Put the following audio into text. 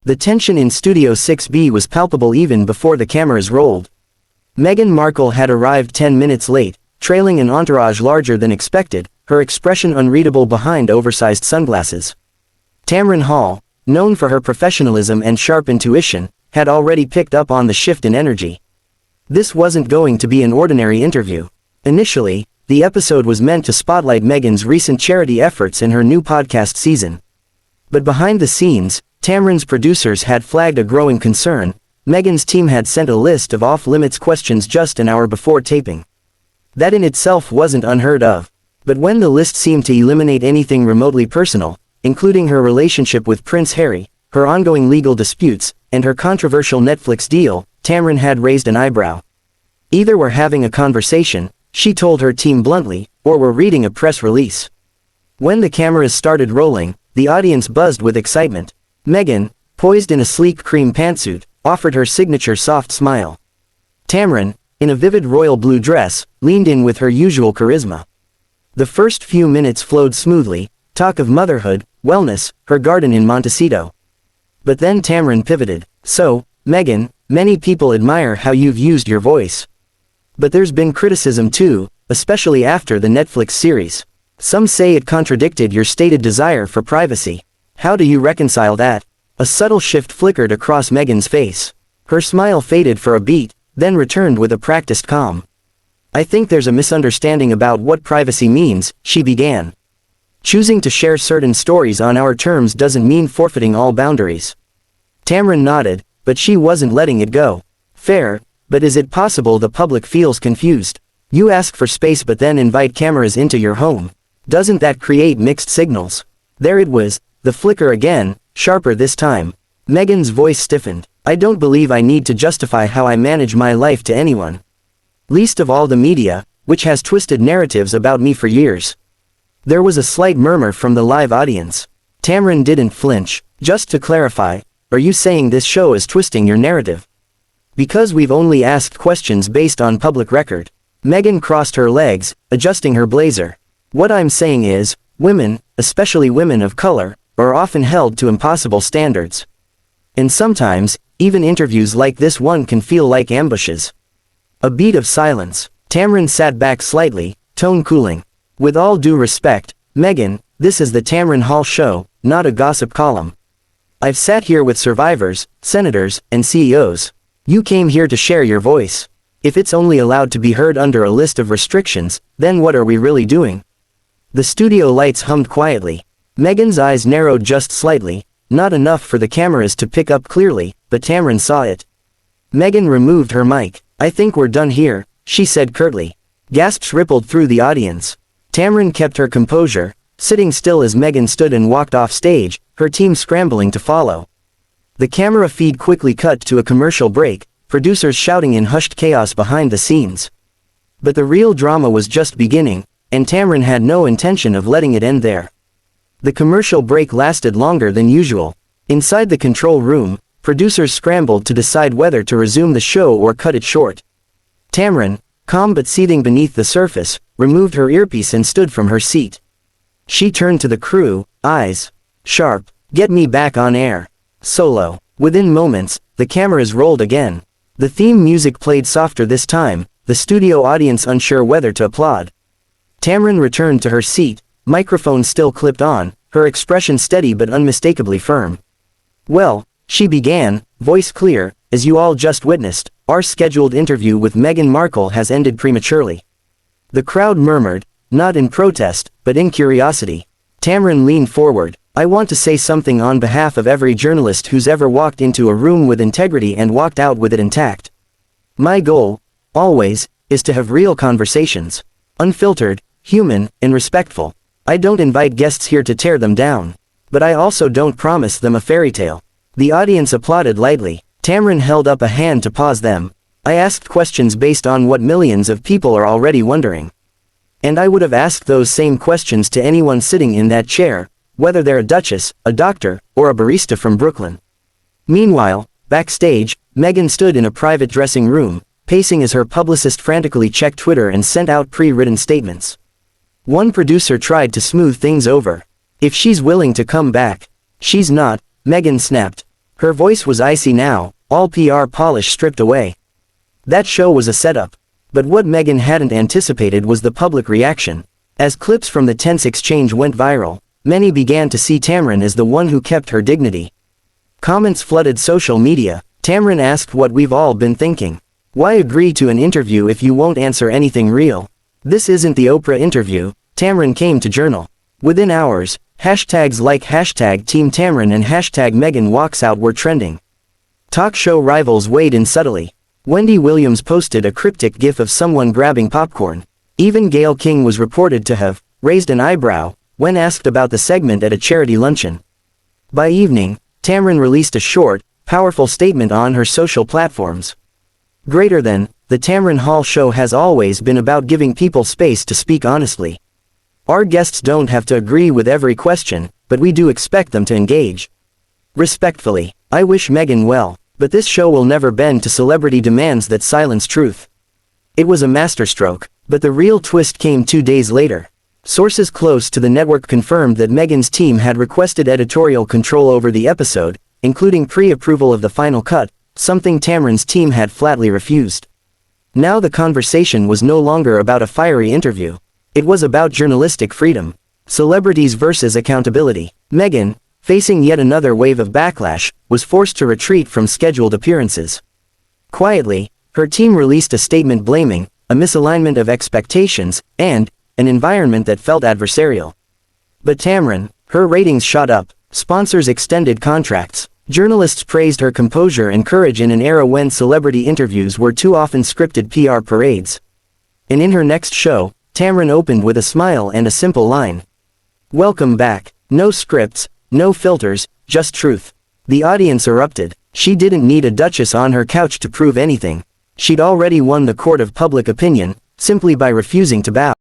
The tension in Studio 6B was palpable even before the cameras rolled. Meghan Markle had arrived 10 minutes late, trailing an entourage larger than expected, her expression unreadable behind oversized sunglasses. Tamron Hall, known for her professionalism and sharp intuition, had already picked up on the shift in energy. This wasn't going to be an ordinary interview. Initially, the episode was meant to spotlight Meghan's recent charity efforts in her new podcast season. But behind the scenes, Tamron's producers had flagged a growing concern. Meghan's team had sent a list of off-limits questions just an hour before taping. That in itself wasn't unheard of. But when the list seemed to eliminate anything remotely personal, including her relationship with Prince Harry, her ongoing legal disputes, and her controversial Netflix deal, Tamron had raised an eyebrow. Either we're having a conversation, she told her team bluntly, or we're reading a press release. When the cameras started rolling, the audience buzzed with excitement. Meghan, poised in a sleek cream pantsuit, offered her signature soft smile. Tamron, in a vivid royal blue dress, leaned in with her usual charisma. The first few minutes flowed smoothly, talk of motherhood, wellness, her garden in Montecito. But then Tamron pivoted. So, Meghan, many people admire how you've used your voice. But there's been criticism too, especially after the Netflix series. Some say it contradicted your stated desire for privacy. How do you reconcile that? A subtle shift flickered across Meghan's face. Her smile faded for a beat, then returned with a practiced calm. I think there's a misunderstanding about what privacy means, she began. Choosing to share certain stories on our terms doesn't mean forfeiting all boundaries. Tamron nodded, but she wasn't letting it go. Fair, but is it possible the public feels confused? You ask for space but then invite cameras into your home. Doesn't that create mixed signals? There it was, the flicker again, sharper this time. Meghan's voice stiffened. I don't believe I need to justify how I manage my life to anyone. Least of all the media, which has twisted narratives about me for years. There was a slight murmur from the live audience. Tamron didn't flinch. Just to clarify, are you saying this show is twisting your narrative? Because we've only asked questions based on public record. Meghan crossed her legs, adjusting her blazer. What I'm saying is, women, especially women of color, are often held to impossible standards. And sometimes, even interviews like this one can feel like ambushes. A beat of silence. Tamron sat back slightly, tone cooling. With all due respect, Meghan, this is the Tamron Hall Show, not a gossip column. I've sat here with survivors, senators, and CEOs. You came here to share your voice. If it's only allowed to be heard under a list of restrictions, then what are we really doing? The studio lights hummed quietly. Meghan's eyes narrowed just slightly, not enough for the cameras to pick up clearly, but Tamron saw it. Meghan removed her mic. I think we're done here, she said curtly. Gasps rippled through the audience. Tamron kept her composure, sitting still as Meghan stood and walked off stage, her team scrambling to follow. The camera feed quickly cut to a commercial break, producers shouting in hushed chaos behind the scenes. But the real drama was just beginning, and Tamron had no intention of letting it end there. The commercial break lasted longer than usual. Inside the control room, producers scrambled to decide whether to resume the show or cut it short. Tamron, calm but seething beneath the surface, removed her earpiece and stood from her seat. She turned to the crew, eyes sharp. Get me back on air. Solo. Within moments, the cameras rolled again. The theme music played softer this time, the studio audience unsure whether to applaud. Tamron returned to her seat, microphone still clipped on, her expression steady but unmistakably firm. Well, she began, voice clear, as you all just witnessed, our scheduled interview with Meghan Markle has ended prematurely. The crowd murmured, not in protest, but in curiosity. Tamron leaned forward. I want to say something on behalf of every journalist who's ever walked into a room with integrity and walked out with it intact. My goal, always, is to have real conversations. Unfiltered, human, and respectful. I don't invite guests here to tear them down. But I also don't promise them a fairy tale. The audience applauded lightly. Tamron held up a hand to pause them. I asked questions based on what millions of people are already wondering. And I would have asked those same questions to anyone sitting in that chair, whether they're a duchess, a doctor, or a barista from Brooklyn. Meanwhile, backstage, Meghan stood in a private dressing room, pacing as her publicist frantically checked Twitter and sent out pre-written statements. One producer tried to smooth things over. If she's willing to come back. She's not, Meghan snapped. Her voice was icy now, all PR polish stripped away. That show was a setup. But what Meghan hadn't anticipated was the public reaction. As clips from the tense exchange went viral, many began to see Tamron as the one who kept her dignity. Comments flooded social media. Tamron asked what we've all been thinking. Why agree to an interview if you won't answer anything real? This isn't the Oprah interview, Tamron came to journal. Within hours, hashtags like hashtag Team Tamron and hashtag Meghan Walks Out were trending. Talk show rivals weighed in subtly. Wendy Williams posted a cryptic gif of someone grabbing popcorn. Even Gayle King was reported to have raised an eyebrow when asked about the segment at a charity luncheon. By evening, Tamron released a short, powerful statement on her social platforms. Greater than, the Tamron Hall Show has always been about giving people space to speak honestly. Our guests don't have to agree with every question, but we do expect them to engage. Respectfully, I wish Meghan well, but this show will never bend to celebrity demands that silence truth. It was a masterstroke, but the real twist came 2 days later. Sources close to the network confirmed that Meghan's team had requested editorial control over the episode, including pre-approval of the final cut, something Tamron's team had flatly refused. Now the conversation was no longer about a fiery interview. It was about journalistic freedom. Celebrities versus accountability. Meghan, facing yet another wave of backlash, was forced to retreat from scheduled appearances. Quietly, her team released a statement blaming a misalignment of expectations and an environment that felt adversarial. But Tamron, her ratings shot up, sponsors extended contracts, journalists praised her composure and courage in an era when celebrity interviews were too often scripted PR parades. And in her next show, Tamron opened with a smile and a simple line. "Welcome back. No scripts, no filters, just truth." The audience erupted. She didn't need a duchess on her couch to prove anything. She'd already won the court of public opinion, simply by refusing to bow.